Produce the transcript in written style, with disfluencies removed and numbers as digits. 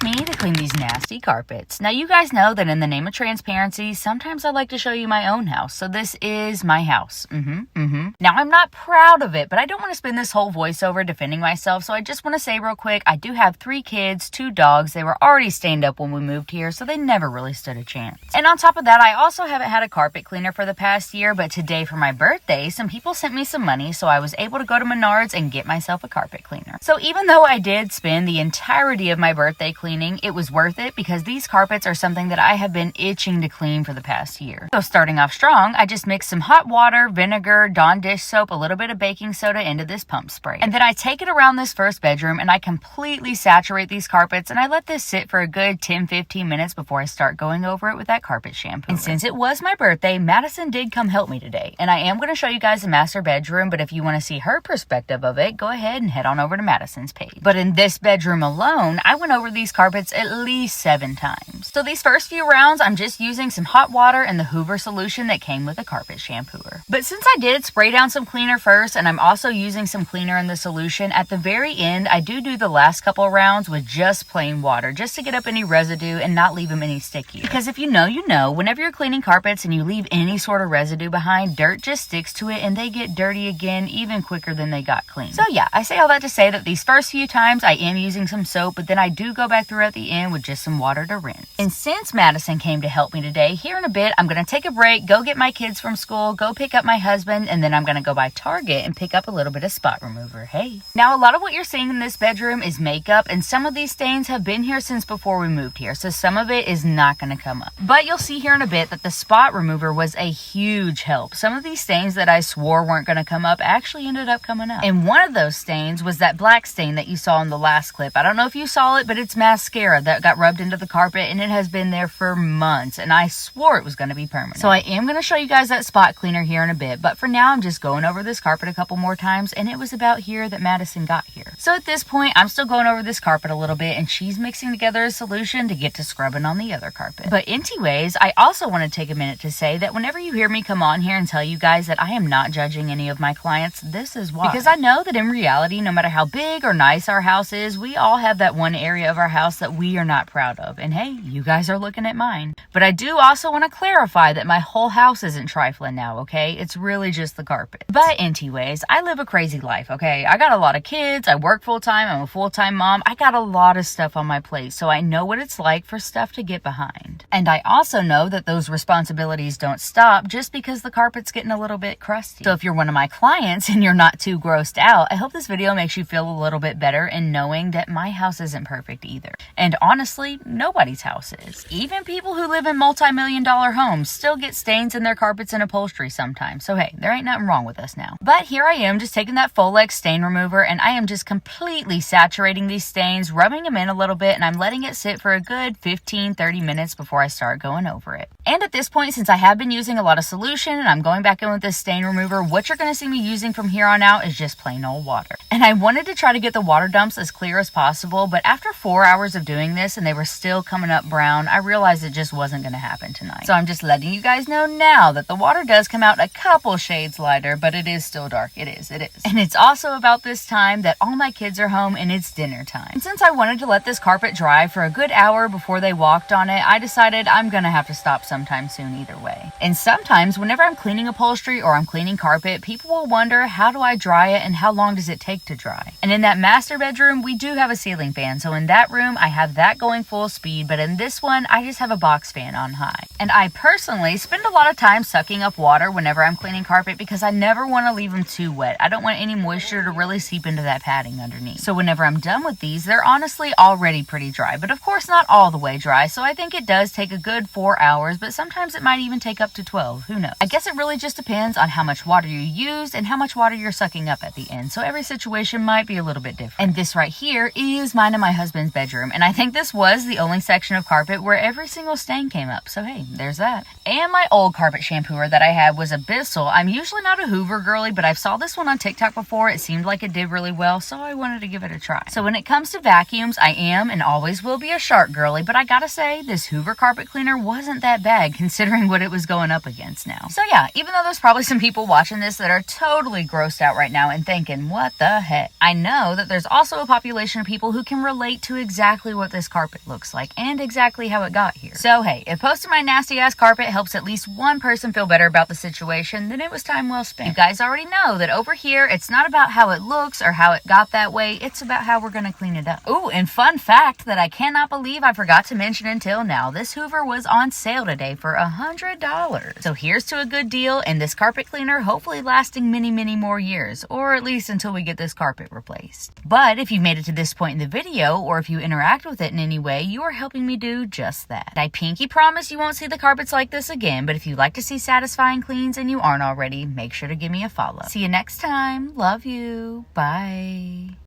with me to clean these nasty carpets. Now you guys know that in the name of transparency, sometimes I like to show you my own house. So this is my house. Now I'm not proud of it, but I don't want to spend this whole voiceover defending myself. So I just want to say real quick, I do have 3 kids, 2 dogs. They were already stained up when we moved here, so they never really stood a chance. And on top of that, I also haven't had a carpet cleaner for the past year, but today for my birthday, some people sent me some money, so I was able to go to Menards and get myself a carpet cleaner. So even though I did spend the entirety of my birthday cleaning, it was worth it because these carpets are something that I have been itching to clean for the past year. So starting off strong, I just mixed some hot water, vinegar, Dawn dish soap, a little bit of baking soda into this pump spray. And then I take it around this first bedroom and I completely saturate these carpets and I let this sit for a good 10-15 minutes before I start going over it with that carpet shampoo. And since it was my birthday, Madison did come help me today. And I am going to show you guys the master bedroom, but if you want to see her perspective of it, go ahead and head on over to Madison's page. But in this bedroom alone, I went over these carpets at least 7 times. So these first few rounds, I'm just using some hot water and the Hoover solution that came with a carpet shampooer. But since I did spray down some cleaner first, and I'm also using some cleaner in the solution, at the very end, I do the last couple rounds with just plain water, just to get up any residue and not leave them any stickier. Because if you know, whenever you're cleaning carpets and you leave any sort of residue behind, dirt just sticks to it and they get dirty again even quicker than they got clean. So yeah, I say all that to say that these first few times I am using some soap, but then I do go back through at the end with just some water to rinse. And since Madison came to help me today, here in a bit, I'm going to take a break, go get my kids from school, go pick up my husband, and then I'm going to go by Target and pick up a little bit of spot remover. Hey. Now, a lot of what you're seeing in this bedroom is makeup, and some of these stains have been here since before we moved here, so some of it is not going to come up. But you'll see here in a bit that the spot remover was a huge help. Some of these stains that I swore weren't going to come up actually ended up coming up. And one of those stains was that black stain that you saw in the last clip. I don't know if you saw it, but it's mascara that got rubbed into the carpet, and it has been there for months, and I swore it was going to be permanent. So I am going to show you guys that spot cleaner here in a bit, but for now I'm just going over this carpet a couple more times, and it was about here that Madison got here. So at this point, I'm still going over this carpet a little bit, and she's mixing together a solution to get to scrubbing on the other carpet. But anyways, I also want to take a minute to say that whenever you hear me come on here and tell you guys that I am not judging any of my clients, this is why. Because I know that in reality, no matter how big or nice our house is, we all have that one area of our house that we are not proud of. And hey, you guys are looking at mine. But I do also want to clarify that my whole house isn't trifling now, okay? It's really just the carpet. But anyways, I live a crazy life, okay? I got a lot of kids, I work full-time, I'm a full-time mom, I got a lot of stuff on my plate, so I know what it's like for stuff to get behind. And I also know that those responsibilities don't stop just because the carpet's getting a little bit crusty. So if you're one of my clients and you're not too grossed out, I hope this video makes you feel a little bit better in knowing that my house isn't perfect either. And honestly, nobody's house is. Even people who live in multi-million-dollar homes still get stains in their carpets and upholstery sometimes. So hey, there ain't nothing wrong with us now. But here I am just taking that Folex stain remover and I am just completely saturating these stains, rubbing them in a little bit, and I'm letting it sit for a good 15-30 minutes before I start going over it. And at this point, since I have been using a lot of solution and I'm going back in with this stain remover, what you're going to see me using from here on out is just plain old water. And I wanted to try to get the water dumps as clear as possible, but after 4 hours of doing this and they were still coming up brown, I realized it just wasn't going to happen tonight. So I'm just letting you guys know now that the water does come out a couple shades lighter, but it is still dark. It is. And it's also about this time that all my kids are home and it's dinner time. And since I wanted to let this carpet dry for a good hour before they walked on it, I decided I'm going to have to stop sometime soon either way. And sometimes whenever I'm cleaning upholstery or I'm cleaning carpet, people will wonder, how do I dry it and how long does it take to dry? And in that master bedroom, we do have a ceiling fan. So in that room, I have that going full speed, but in this one, I just have a box fan on high. And I personally spend a lot of time sucking up water whenever I'm cleaning carpet because I never want to leave them too wet. I don't want any moisture to really seep into that padding underneath. So whenever I'm done with these, they're honestly already pretty dry, but of course not all the way dry. So I think it does take a good 4 hours, but sometimes it might even take up to 12. Who knows? I guess it really just depends on how much water you use and how much water you're sucking up at the end. So every situation might be a little bit different. And this right here is mine and my husband's bedroom. And I think this was the only section of carpet where every single stain came up. So hey, there's that. And my old carpet shampooer that I had was a Bissell. I'm usually not a Hoover girly, but I saw this one on TikTok before. It seemed like it did really well, so I wanted to give it a try. So when it comes to vacuums, I am and always will be a Shark girly, but I gotta say, this Hoover carpet cleaner wasn't that bad. bad considering what it was going up against now. So yeah, even though there's probably some people watching this that are totally grossed out right now and thinking, what the heck? I know that there's also a population of people who can relate to exactly what this carpet looks like and exactly how it got here. So hey, if posting my nasty ass carpet helps at least one person feel better about the situation, then it was time well spent. You guys already know that over here, it's not about how it looks or how it got that way, it's about how we're gonna clean it up. Ooh, and fun fact that I cannot believe I forgot to mention until now, this Hoover was on sale today for $100. So here's to a good deal and this carpet cleaner hopefully lasting many, many more years, or at least until we get this carpet replaced. But if you've made it to this point in the video, or if you interact with it in any way, you are helping me do just that. I pinky promise you won't see the carpets like this again, but if you like to see satisfying cleans and you aren't already, make sure to give me a follow. See you next time. Love you. Bye.